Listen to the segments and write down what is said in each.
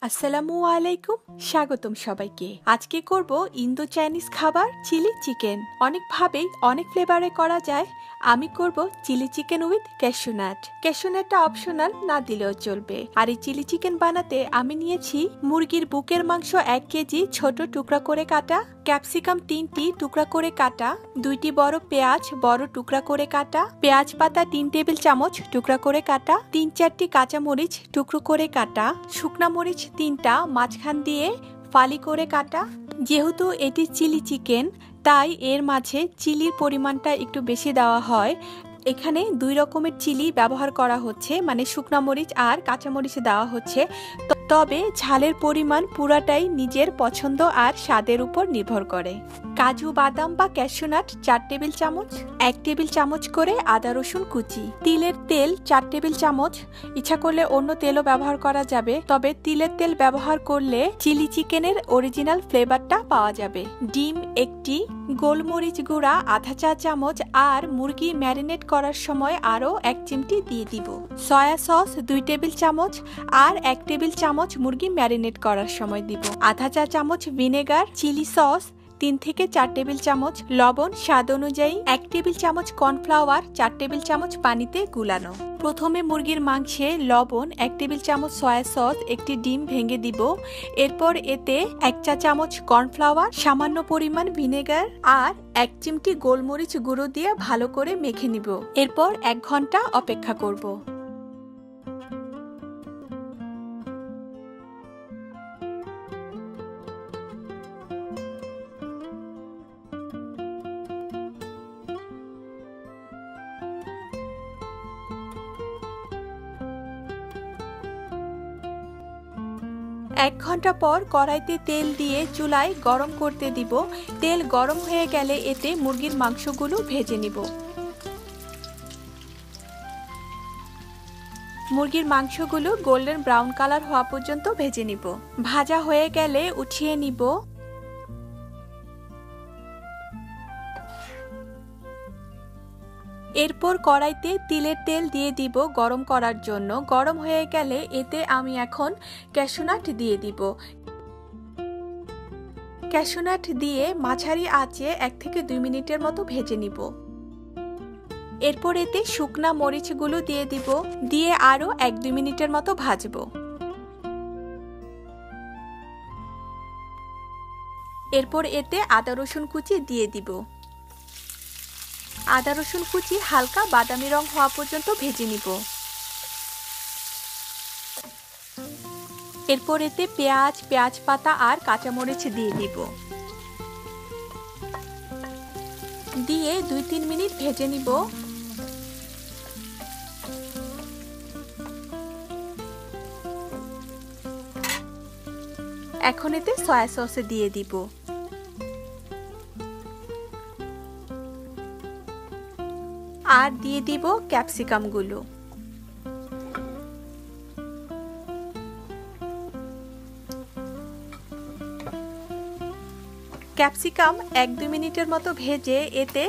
আসসালামু আলাইকুম, স্বাগতম সবাইকে। আজকে করব ইন্দো চাইনিজ খাবার চিলি চিকেন। অনেকভাবেই অনেক ফ্লেভারে করা যায়। আমি করব চিলি চিকেন উইথ ক্যাশিউনাট। ক্যাশিউনাটটা অপশনাল, না দিলেও চলবে। আর এই চিলি চিকেন বানাতে আমি নিয়েছি মুরগির বুকের মাংস 1 কেজি ছোট টুকরা করে কাটা, ক্যাপসিকাম 3টি টুকরা করে কাটা, 2টি বড় পেঁয়াজ বড় টুকরা করে কাটা, পেঁয়াজ পাতা 3 টেবিল চামচ টুকরা করে কাটা, 3-4টি কাঁচা মরিচ টুকরো করে কাটা, শুকনা মরিচ 3টা মাঝখান দিয়ে ফালি করে কাটা। যেহেতু এটি চিলি চিকেন, তাই এর মাঝে চিলির পরিমাণটা একটু বেশি দেওয়া হয়। এখানে 2 রকমের চিলি ব্যবহার করা হচ্ছে, মানে শুকনা মরিচ আর কাঁচা মরিচ দেওয়া হচ্ছে। তবে ঝালের পরিমাণ পুরাটাই নিজের পছন্দ আর স্বাদের উপর নির্ভর করে। কাজু বাদাম বা ক্যাশিউনাট 4 টেবিল চামচ, 1 টেবিল চামচ করে আদা রসুন কুচি, তিলের তেল 4 টেবিল চামচ। ইচ্ছা করলে অন্য তেলও ব্যবহার করা যাবে, তবে তিলের তেল ব্যবহার করলে চিলি চিকেনের অরিজিনাল ফ্লেভারটা পাওয়া যাবে। ডিম 1টি, গোলমরিচ গুঁড়া আধা চা চামচ, আর মুরগি ম্যারিনেট করার সময় আরও 1 চিমটি দিয়ে দিব। সয়া সস 2 টেবিল চামচ আর 1 টেবিল চামচ মুরগি ম্যারিনেট করার সময় দিব। আধা চা চামচ ভিনেগার, চিলি সস 3 থেকে 4 টেবিল চামচ, লবণ স্বাদ অনুযায়ী, 1 টেবিল চামচ কর্নফ্লাওয়ার 4 টেবিল চামচ পানিতে গুলানো। প্রথমে মুরগির মাংসে লবণ, 1 টেবিল চামচ সয়া সস, 1টি ডিম ভেঙে দিব। এরপর এতে 1 চা চামচ কর্নফ্লাওয়ার, সামান্য পরিমাণ ভিনেগার আর 1 চিমটি গোলমরিচ গুঁড়ো দিয়ে ভালো করে মেখে নিব। এরপর 1 ঘন্টা অপেক্ষা করব। এক ঘন্টা পর কড়াইতে তেল দিয়ে চুলায় গরম করতে দিব। তেল গরম হয়ে গেলে এতে মুরগির মাংসগুলো ভেজে নিব। মুরগির মাংসগুলো গোল্ডেন ব্রাউন কালার হওয়া পর্যন্ত ভেজে নিব। ভাজা হয়ে গেলে উঠিয়ে নিব। এরপর কড়াইতে তিলের তেল দিয়ে দিব গরম করার জন্য। গরম হয়ে গেলে এতে আমি এখন ক্যাশিউনাট দিয়ে দিব। ক্যাশিউনাট দিয়ে মাঝারি আঁচে 1 থেকে 2 মিনিটের মতো ভেজে নিব। এরপর এতে শুকনা মরিচগুলো দিয়ে দিব, দিয়ে আরো 1-2 মিনিটের মতো ভাজবো। এরপর এতে আদা রসুন কুচি দিয়ে দিব। আদা রসুন কুচি হালকা বাদামি রং হওয়া পর্যন্ত ভেজে নিব। এরপর এতে পেঁয়াজ পাতা আর কাঁচামরিচ দিয়ে দিব। দিয়ে 2-3 মিনিট ভেজে নিব। এখন এতে সয়া সস দিয়ে দিব। আর দিয়ে দিব ক্যাপসিকাম গুলো। ক্যাপসিকাম 1-2 মিনিটের মতো ভেজে এতে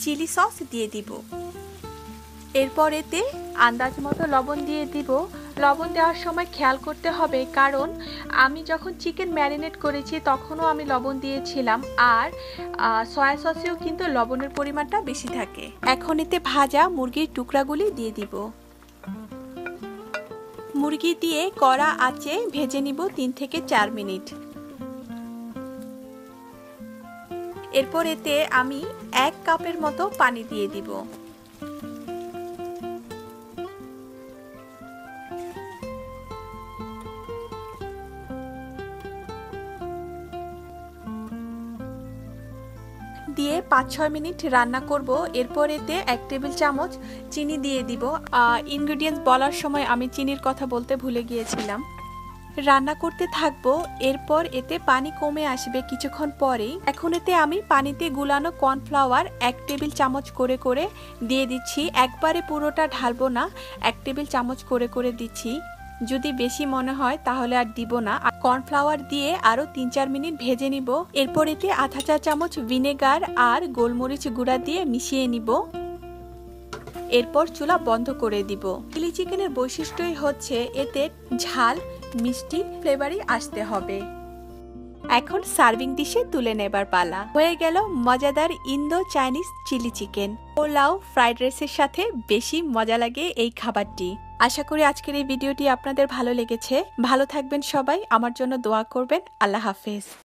চিলি সস দিয়ে দিব। এরপর এতে আন্দাজ মতো লবণ দিয়ে দিব। লবণ দেওয়ার সময় খেয়াল করতে হবে, কারণ আমি যখন চিকেন ম্যারিনেট করেছি তখনও আমি লবণ দিয়েছিলাম, আর সয়া সসেও কিন্তু লবণের পরিমাণটা বেশি থাকে। এখন এতে ভাজা মুরগির টুকরাগুলি দিয়ে দিব। মুরগি দিয়ে কড়া আঁচে ভেজে নিব 3 থেকে 4 মিনিট। এরপর এতে আমি 1 কাপের মতো পানি দিয়ে দিব। দিয়ে 5-6 মিনিট রান্না করব। এরপর এতে 1 টেবিল চামচ চিনি দিয়ে দিব। ইনগ্রেডিয়েন্টস বলার সময় আমি চিনির কথা বলতে ভুলে গিয়েছিলাম। রান্না করতে থাকবো। এরপর এতে পানি কমে আসবে কিছুক্ষণ পরেই। এখন এতে আমি পানিতে গুলানো কর্নফ্লাওয়ার 1 টেবিল চামচ করে করে দিয়ে দিচ্ছি। একবারে পুরোটা ঢালবো না, 1 টেবিল চামচ করে করে দিচ্ছি। যদি বেশি মনে হয় তাহলে আর দিব না। কর্নফ্লাওয়ার দিয়ে আরো 3-4 মিনিট ভেজে নিব। এরপর এতে আধা চা চামচ ভিনেগার আর গোলমরিচ গুঁড়া দিয়ে মিশিয়ে নিব। এরপর চুলা বন্ধ করে দিব। চিলি চিকেনের বৈশিষ্ট্যই হচ্ছে এতে ঝাল মিষ্টি ফ্লেভারই আসতে হবে। এখন সার্ভিং ডিশে তুলে নেবার পালা। হয়ে গেল মজাদার ইন্দো চাইনিজ চিলি চিকেন। পোলাও ফ্রাইড রাইসের সাথে বেশি মজা লাগে এই খাবারটি। আশা করি আজকের এই ভিডিওটি আপনাদের ভালো লেগেছে। ভালো থাকবেন সবাই, আমার জন্য দোয়া করবেন। আল্লাহ হাফেজ।